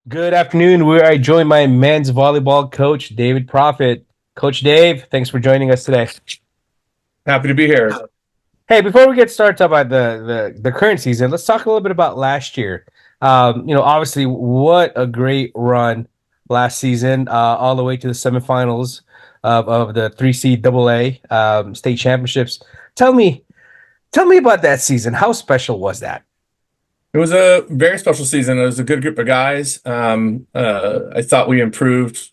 Good afternoon. Where I join my men's volleyball coach, David Proffitt. Coach Dave, thanks for joining us today. Happy to be here. Hey, before we get started talking about the current season, let's talk a little bit about last year. Obviously, what a great run last season, all the way to the semifinals of the 3C AA state championships. Tell me, tell me about that season. How special was that? It was a very special season. It was a good group of guys. I thought we improved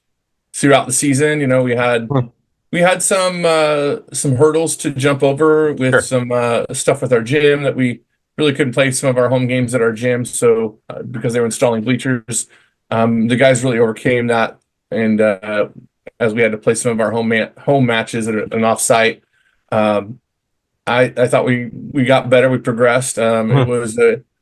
throughout the season. Hmm. We had some hurdles to jump over with Sure. some stuff with our gym that we really couldn't play some of our home games at our gym. So because they were installing bleachers, the guys really overcame that. And as we had to play some of our home matches at an offsite, um, I thought we got better. We progressed. It Hmm. was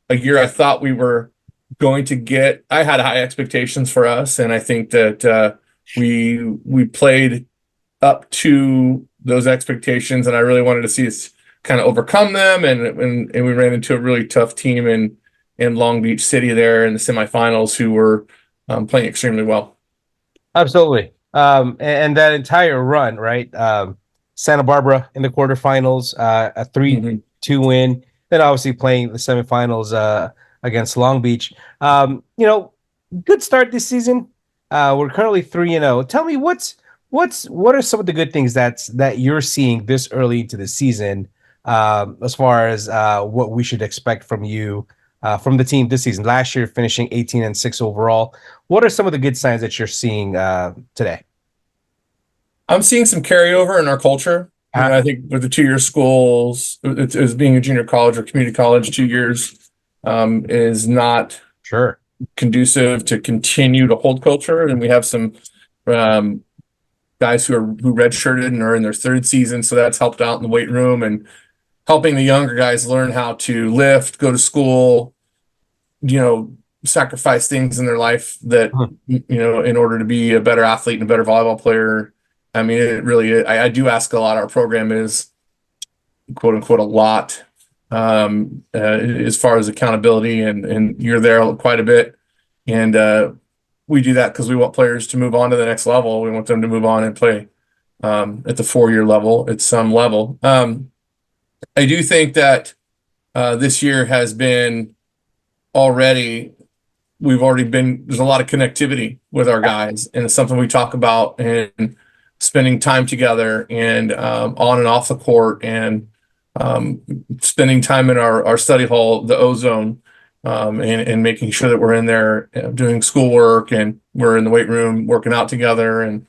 a year I thought we were going to get. I had high expectations for us, and I think that we played up to those expectations, and I really wanted to see us kind of overcome them. And we ran into a really tough team in Long Beach City there in the semifinals who were playing extremely well. Absolutely. And that entire run, right? Santa Barbara in the quarterfinals, a 3-2 win, then obviously playing the semifinals against Long Beach. Good start this season. We're currently 3-0. Tell me what are some of the good things that you're seeing this early into the season, as far as what we should expect from you, from the team this season. Last year finishing 18-6 overall. What are some of the good signs that you're seeing today? I'm seeing some carryover in our culture. Uh, I think with the 2 year schools, it's being a junior college or community college, 2 years is not sure. conducive to continue to hold culture. And we have some um, guys who redshirted and are in their third season, so that's helped out in the weight room and helping the younger guys learn how to lift, go to school, you know, sacrifice things in their life that in order to be a better athlete and a better volleyball player. I mean, it really, I do ask a lot. Our program is quote unquote a lot as far as accountability, and you're there quite a bit. And we do that because we want players to move on to the next level. We want them to move on and play at the 4 year level at some level. I do think that this year has been already we've already been there's a lot of connectivity with our guys, and it's something we talk about and spending time together and on and off the court, and spending time in our study hall, the ozone, and making sure that we're in there doing schoolwork, and we're in the weight room working out together. And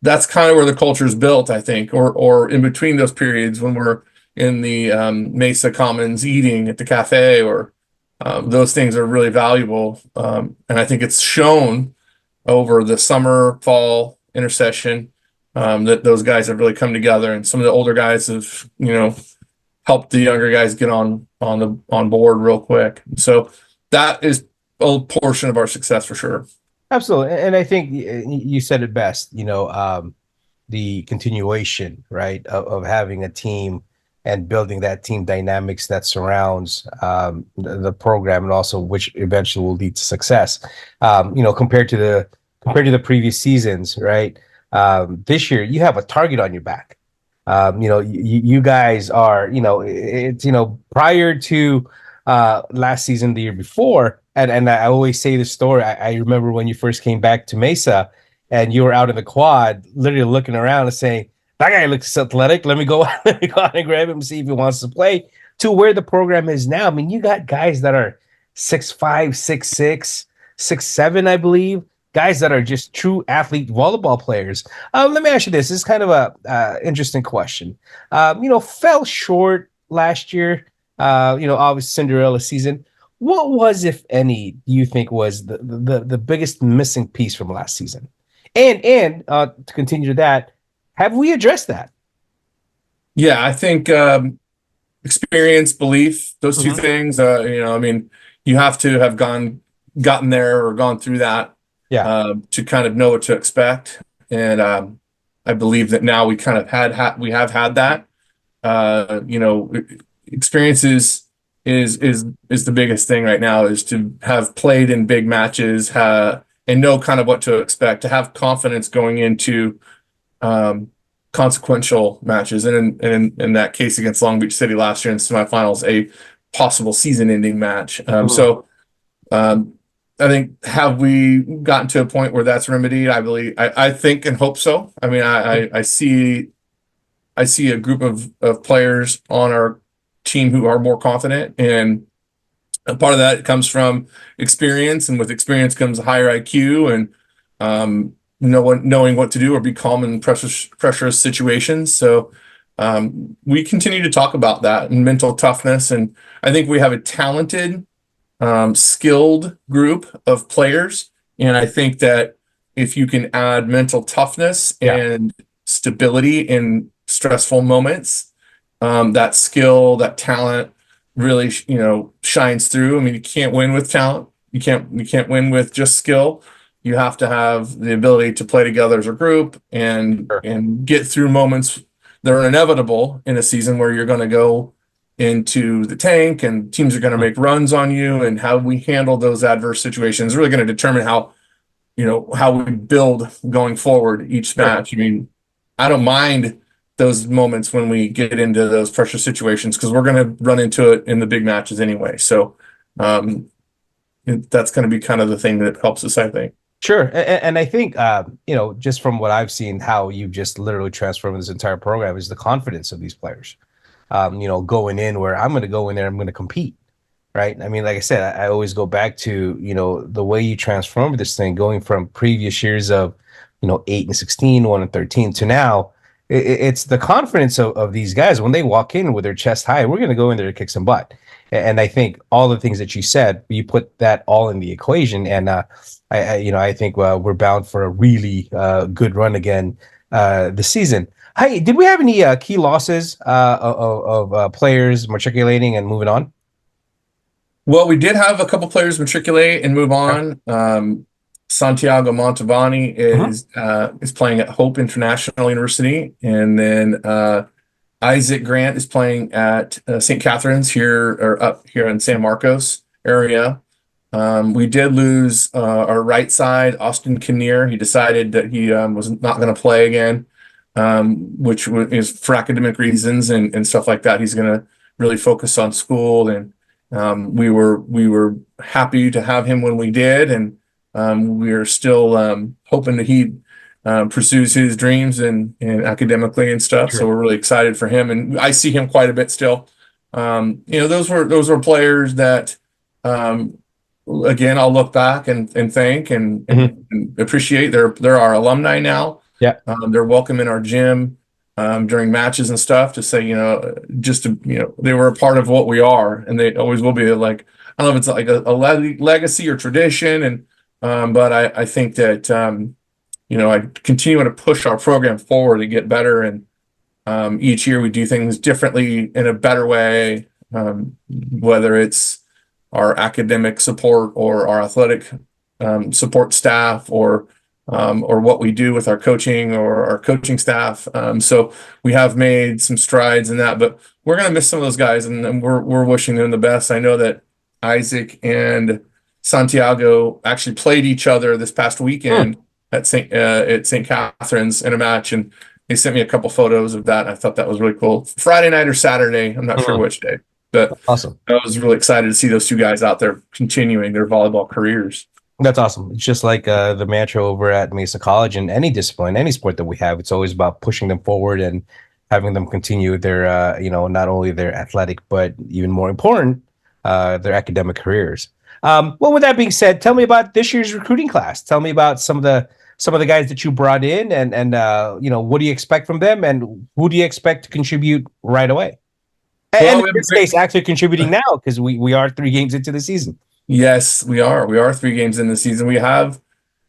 that's kind of where the culture is built, I think, or in between those periods when we're in the Mesa Commons eating at the cafe, or those things are really valuable. And I think it's shown over the summer, fall intercession that those guys have really come together, and some of the older guys have, helped the younger guys get on board real quick. So that is a portion of our success for sure. Absolutely. And I think you said it best, the continuation, right, of having a team and building that team dynamics that surrounds the program, and also which eventually will lead to success. Compared to the previous seasons, right? This year you have a target on your back. You guys are, it's, prior to last season, the year before, and I always say this story. I remember when you first came back to Mesa and you were out in the quad, literally looking around and saying, that guy looks athletic. Let me go, let me go out and grab him and see if he wants to play. To where the program is now. I mean, you got guys that are 6'5", 6'6", 6'7", I believe. Guys that are just true athlete volleyball players. Let me ask you this. This is kind of a interesting question. Fell short last year. Obviously Cinderella season. What was, if any, do you think was the biggest missing piece from last season? And to continue to that, have we addressed that? Yeah, I think experience, belief, those two Mhm. things. I mean, you have to have gotten there or gone through that Yeah. to kind of know what to expect. And I believe that now we kind of we have had that. Uh, you know, experience is the biggest thing right now, is to have played in big matches, and know kind of what to expect, to have confidence going into um, consequential matches, and in that case against Long Beach City last year in semifinals, a possible season-ending match. Um, I think, have we gotten to a point where that's remedied? I think and hope so. I mean, I see a group of players on our team who are more confident, and a part of that comes from experience, and with experience comes a higher IQ, and knowing what to do or be calm in pressurous situations. So we continue to talk about that and mental toughness, and I think we have a talented, skilled group of players, and I think that if you can add mental toughness Yeah. and stability in stressful moments, that skill, that talent really, shines through. I mean, you can't win with talent. You can't win with just skill. You have to have the ability to play together as a group, and Sure. get through moments that are inevitable in a season where you're going to go into the tank and teams are going to make runs on you, and how we handle those adverse situations is really going to determine how we build going forward each Sure. match. I mean, I don't mind those moments when we get into those pressure situations, because we're going to run into it in the big matches anyway. So that's going to be kind of the thing that helps us, I think. Sure. And I think, just from what I've seen, how you've just literally transformed this entire program is the confidence of these players. Going in where I'm going to go in there, I'm going to compete. Right. I mean, like I said, I always go back to, the way you transformed this thing, going from previous years of, 8-16, 1-13 to now. It's the confidence of these guys when they walk in with their chest high. We're going to go in there to kick some butt. And I think all the things that you said, you put that all in the equation. And I think we're bound for a really good run again this season. Hey, did we have any key losses of players matriculating and moving on? Well, we did have a couple players matriculate and move Yeah. on. Santiago Montavani is playing at Hope International University, and then Isaac Grant is playing at St. Catherine's here, or up here in San Marcos area. We did lose our right side, Austin Kinnear. He decided that he was not going to play again, which is for academic reasons and stuff like that. He's going to really focus on school, and we were happy to have him when we did, and we are still hoping that he pursues his dreams and academically and stuff. So Sure. we're really excited for him, and I see him quite a bit still. Those were players that, again, I'll look back and thank and appreciate. They're our alumni now. Yeah. They're welcome in our gym during matches and stuff, to say, they were a part of what we are, and they always will be. Like, I don't know if it's like a legacy or tradition, but I think that I continue to push our program forward to get better, and each year we do things differently in a better way, whether it's our academic support or our athletic support staff, or what we do with our coaching or our coaching staff. So we have made some strides in that, but we're going to miss some of those guys, and we're wishing them the best. I know that Isaac and Santiago actually played each other this past weekend at St. Catherine's in a match, and they sent me a couple photos of that. And I thought that was really cool. Friday night or Saturday, I'm not sure which day, but Awesome. I was really excited to see those two guys out there continuing their volleyball careers. That's awesome. It's just like the mantra over at Mesa College, in any discipline, any sport that we have. It's always about pushing them forward and having them continue their, not only their athletic, but even more important, their academic careers. Well, with that being said, tell me about this year's recruiting class. Tell me about some of the guys that you brought in, and what do you expect from them, and who do you expect to contribute right away? And Well, in this case, actually contributing now, because we are 3 games into the season. yes, we are. We are 3 games in the season. We have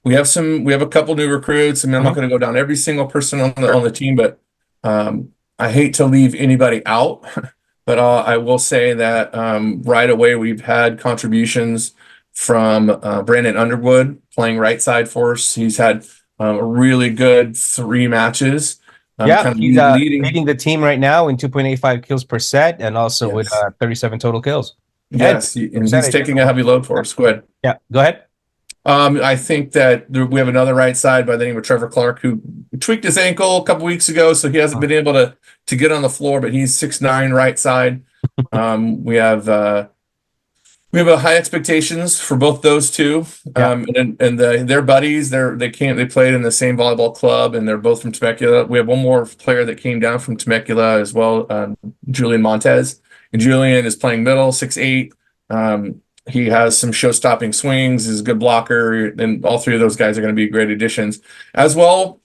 a couple new recruits. I mean, I'm not going to go down every single person on the team, but I hate to leave anybody out. But I will say that right away we've had contributions from Brandon Underwood playing right side for us. He's had a really good 3 matches. Yeah, Kind of he's leading. leading the team right now in 2.85 kills per set, and also with Yes. 37 total kills. And Yes, and he's percentage. taking a heavy load for us. Go ahead. Yeah, go ahead. I think that we have another right side by the name of Trevor Clark who tweaked his ankle a couple weeks ago, so he hasn't been able to get on the floor. But he's 6'9" right side. We have high expectations for both those two. Yeah. They're buddies. They played in the same volleyball club, and they're both from Temecula. We have one more player that came down from Temecula as well, Julian Montez. And Julian is playing middle, 6'8". He has some show-stopping swings, is a good blocker, and all three of those guys are going to be great additions. As well,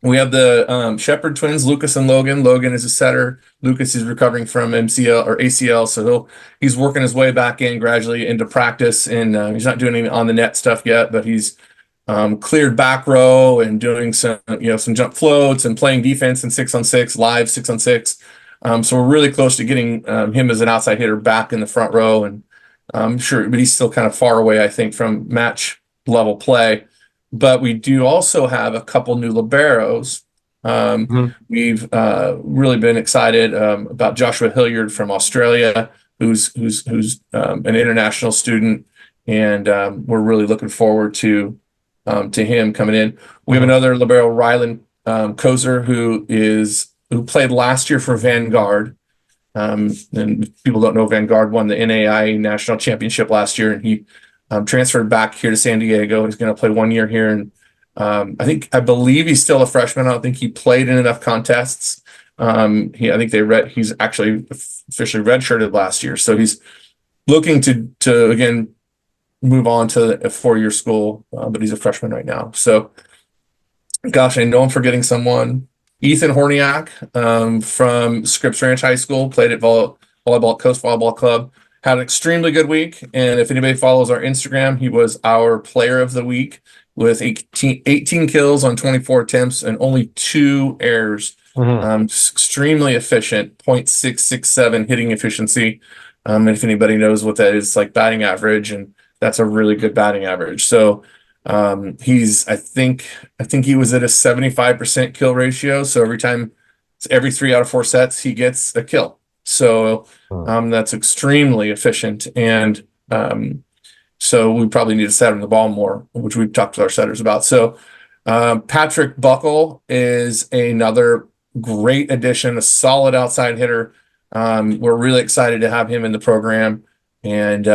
we have the Shepherd twins, Lucas and Logan. Logan is a setter. Lucas is recovering from MCL or ACL, so he's working his way back in gradually into practice, and he's not doing any on the net stuff yet, but he's cleared back row and doing some jump floats and playing defense in 6-on-6, live 6-on-6. So we're really close to getting him as an outside hitter back in the front row, and I'm sure, but he's still kind of far away, I think, from match level play. But we do also have a couple new liberos. We've really been excited about Joshua Hilliard from Australia, who's an international student, and we're really looking forward to him coming in. We have another libero, Rylan Kozer, who played last year for Vanguard. And people don't know Vanguard won the NAIA National Championship last year, and he transferred back here to San Diego. He's going to play 1 year here, and I believe he's still a freshman. I don't think he played in enough contests. He's actually officially redshirted last year, so he's looking to again move on to a 4-year school, but he's a freshman right now. So, gosh, I know I'm forgetting someone. Ethan Horniak from Scripps Ranch High School played at Volleyball Coast Volleyball Club. Had an extremely good week, and if anybody follows our Instagram, he was our player of the week with 18 kills on 24 attempts and only 2 errors. Extremely efficient, .667 hitting efficiency. And if anybody knows what that is, like batting average, and that's a really good batting average. So I think he was at a 75% kill ratio. So every 3 out of 4 sets, he gets a kill. So that's extremely efficient. And so we probably need to set him the ball more, which we've talked with our setters about. So Patrick Buckle is another great addition, a solid outside hitter. We're really excited to have him in the program. And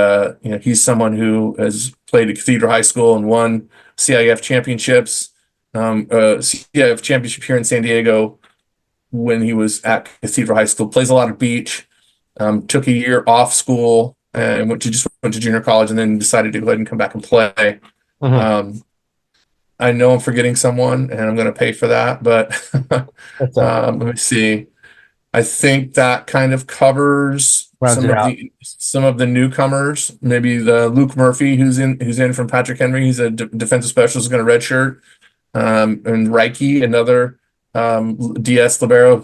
he's someone who has played at Cathedral High School and won CIF championships, CIF championship here in San Diego when he was at Cathedral High School. Plays a lot of beach. Took a year off school and went to junior college, and then decided to go ahead and come back and play. I know I'm forgetting someone, and I'm going to pay for that, but let me see. I think that kind of covers some of the newcomers. Maybe the Luke Murphy, who's in from Patrick Henry. He's a defensive specialist, going to redshirt. And Reiki, another DS libero,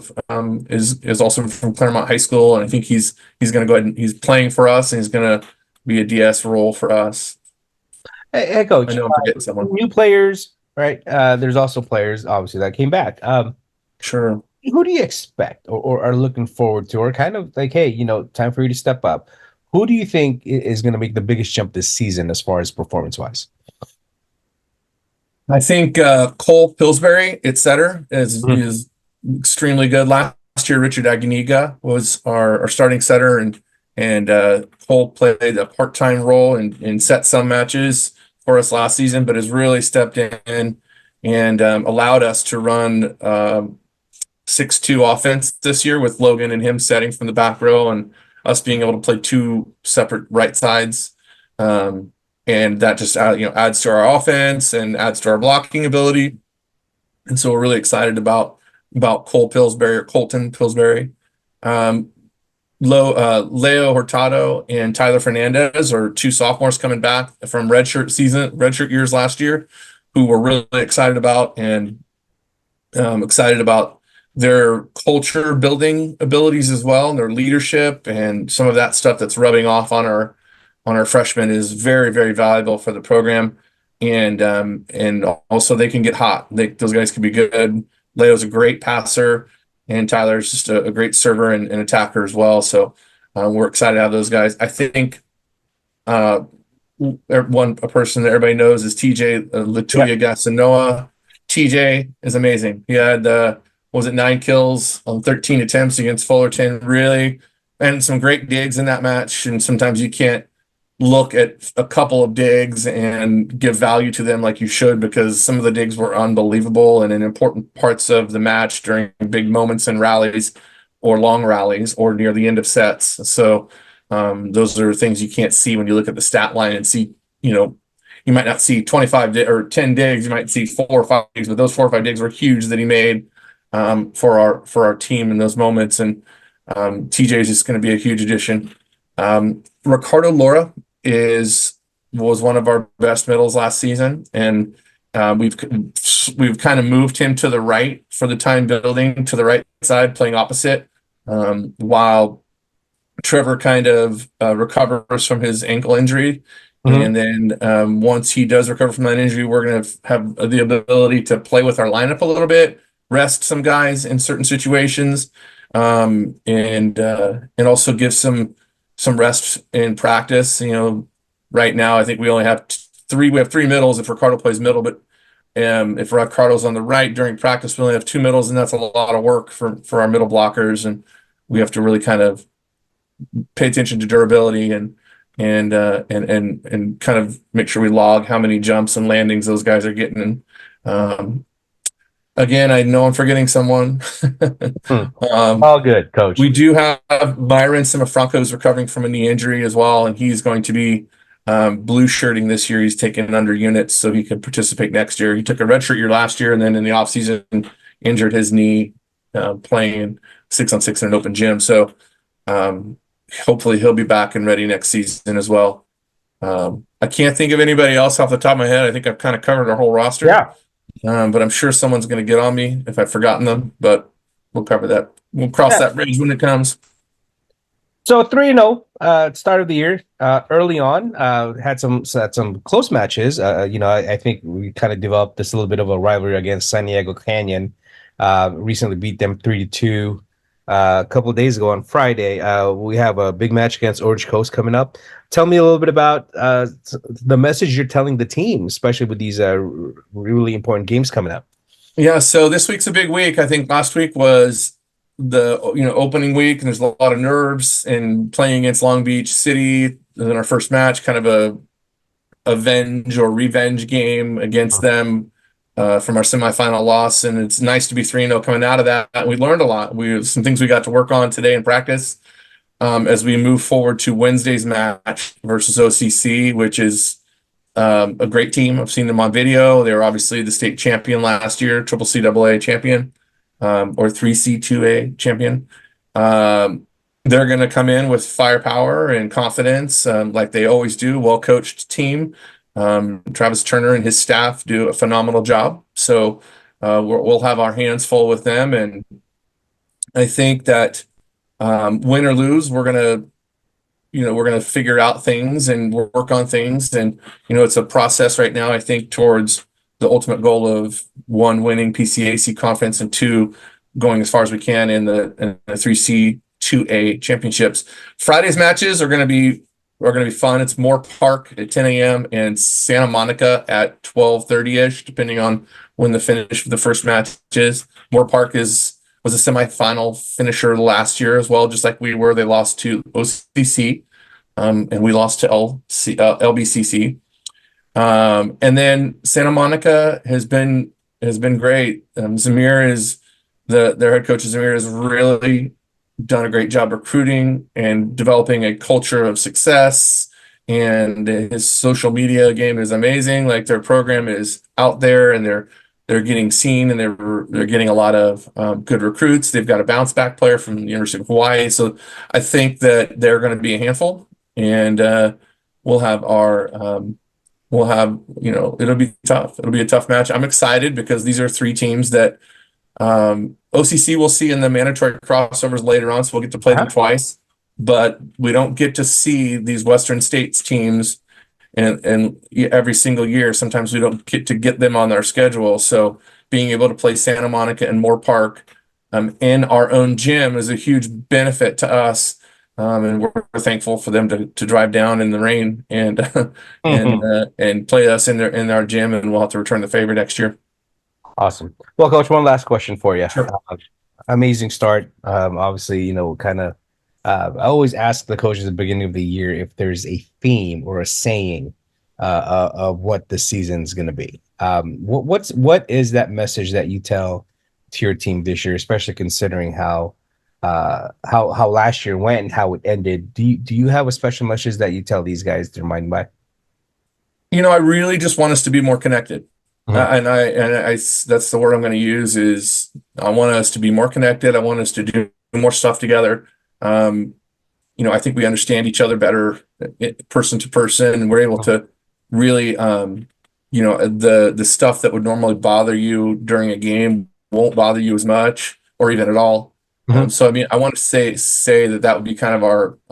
is also from Claremont High School, and I think he's going to go ahead and he's playing for us, and he's going to be a DS role for us. Hey, Coach. I know I'm forgetting someone. New players, right? There's also players, obviously, that came back. Sure. Who do you expect or are looking forward to, or kind of like, hey, time for you to step up? Who do you think is going to make the biggest jump this season as far as performance-wise? I think Cole Pillsbury at setter is extremely good. Last year, Richard Aguniga was our starting setter, and Cole played a part-time role and set some matches for us last season, but has really stepped in and allowed us to run 6-2 offense this year with Logan and him setting from the back row and us being able to play 2 separate right sides. And that just adds to our offense and adds to our blocking ability. And so we're really excited about Cole Pillsbury or Colton Pillsbury. Leo Hurtado and Tyler Fernandez are 2 sophomores coming back from redshirt years last year, who we're really excited about, and excited about their culture building abilities as well, and their leadership and some of that stuff that's rubbing off on our freshmen is very, very valuable for the program. And also they can get hot. Those guys can be good. Leo's a great passer, and Tyler's just a great server and attacker as well. So We're excited to have those guys. I think uh, a person that everybody knows is TJ Yeah. Latuya Gasanoa. TJ is amazing. He had was it 9 kills on 13 attempts against Fullerton, really, and some great digs in that match. And sometimes you can't look at a couple of digs and give value to them like you should, because some of the digs were unbelievable and in important parts of the match during big moments and rallies or long rallies or near the end of sets. So those are things you can't see when you look at the stat line and see, you might not see 25 or 10 digs, you might see 4 or 5 digs, but those 4 or 5 digs were huge that he made for our team in those moments. And TJ is just going to be a huge addition. Ricardo Laura was one of our best middles last season, and we've kind of moved him to the right for the time building, to the right side, playing opposite, while Trevor kind of recovers from his ankle injury. Mhm. And then once he does recover from that injury, we're going to have the ability to play with our lineup a little bit, rest some guys in certain situations, and also give some rest in practice. Right now I think we only have three. We have 3 middles if Ricardo plays middle, but if Ricardo's on the right during practice, we only have 2 middles, and that's a lot of work for our middle blockers, and we have to really kind of pay attention to durability and kind of make sure we log how many jumps and landings those guys are getting. And again, I know I'm forgetting someone. Hmm. um, All good, coach. we do have Byron Semafranco is recovering from a knee injury as well, and he's going to be blue shirting this year. He's taken under units so he can participate next year. He took a red shirt year last year, and then in the offseason injured his knee playing 6-on-6 in an open gym. So hopefully he'll be back and ready next season as well. I can't think of anybody else off the top of my head. I think I've kind of covered our whole roster. Yeah. But I'm sure someone's going to get on me if I've forgotten them, but we'll cover that. We'll cross Yeah. that bridge when it comes. So 3-0, start of the year. Early on, had some close matches. I think we kind of developed this little bit of a rivalry against San Diego Canyon. Recently beat them 3-2. A couple of days ago on Friday, we have a big match against Orange Coast coming up. Tell me a little bit about the message you're telling the team, especially with these really important games coming up. Yeah, so this week's a big week. I think last week was the opening week, and there's a lot of nerves and playing against Long Beach City in our first match, kind of a avenge or revenge game against them from our semifinal loss. And it's nice to be 3-0 coming out of that. We learned a lot. We have some things we got to work on today in practice as we move forward to Wednesday's match versus OCC, which is a great team. I've seen them on video. They were obviously the state champion last year, triple CAA champion, or 3C2A champion. They're going to come in with firepower and confidence, like they always do. Well-coached team. Travis Turner and his staff do a phenomenal job. So we'll have our hands full with them. And I think that win or lose, we're going to figure out things and work on things. And, it's a process right now, I think, towards the ultimate goal of 1, winning PCAC conference, and 2, going as far as we can in the 3C2A championships. Friday's matches are going to be fun. It's Moore Park at 10 a.m. and Santa Monica at 12:30ish, depending on when the finish of the first match is. Moore Park was a semifinal finisher last year as well, just like we were. They lost to OCC, and we lost to LBCC. And then Santa Monica has been great. Zamir is their head coach. Zamir has really done a great job recruiting and developing a culture of success. And his social media game is amazing. Like, their program is out there, and they're getting seen, and they're getting a lot of good recruits. They've got a bounce back player from the University of Hawaii. So I think that they're going to be a handful, and we'll have it'll be tough. It'll be a tough match. I'm excited because these are 3 teams that OCC we'll see in the mandatory crossovers later on, so we'll get to play them twice. But we don't get to see these Western States teams and every single year. Sometimes we don't get to get them on our schedule. So being able to play Santa Monica and Moore Park in our own gym is a huge benefit to us, And we're thankful for them to drive down in the rain and and play us in our gym, and we'll have to return the favor next year. Awesome. Well, Coach, one last question for you. Sure. Amazing start. Obviously, kind of. I always ask the coaches at the beginning of the year if there's a theme or a saying of what the season's going to be. What is that message that you tell to your team this year, especially considering how last year went and how it ended? Do you have a special message that you tell these guys to remind by? I really just want us to be more connected. Mhm. And I that's the word I'm going to use is I want us to be more connected. I want us to do more stuff together. Um, I think we understand each other better, person to person, and we're able to really, the stuff that would normally bother you during a game won't bother you as much or even at all. Mhm. So I mean, I want to say that would be kind of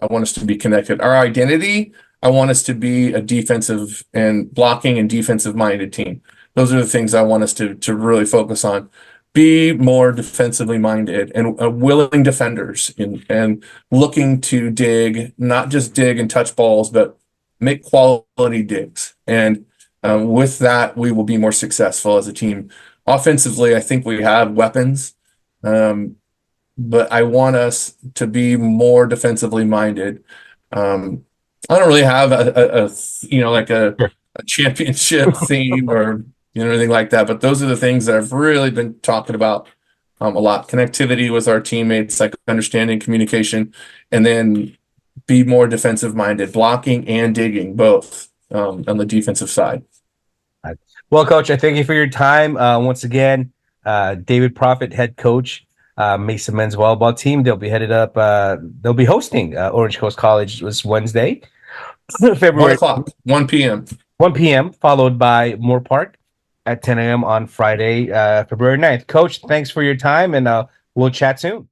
I want us to be connected. Our identity, I want us to be a defensive and blocking and defensive minded team. Those are the things I want us to really focus on. Be more defensively minded and willing defenders and looking to dig, not just dig and touch balls, but make quality digs. And with that, we will be more successful as a team. Offensively, I think we have weapons, but I want us to be more defensively minded. I don't really have like a Sure. championship theme or anything like that. But those are the things that I've really been talking about a lot. Connectivity with our teammates, like understanding communication, and then be more defensive minded, blocking and digging both on the defensive side. Well, Coach, I thank you for your time. Once again, David Proffitt, head coach, Mesa men's volleyball team. They'll be headed up. They'll be hosting Orange Coast College this Wednesday, 1 February o'clock, 1 p.m. 1 p.m., followed by Moore Park at 10 a.m. on Friday, February 9th. Coach, thanks for your time, and we'll chat soon.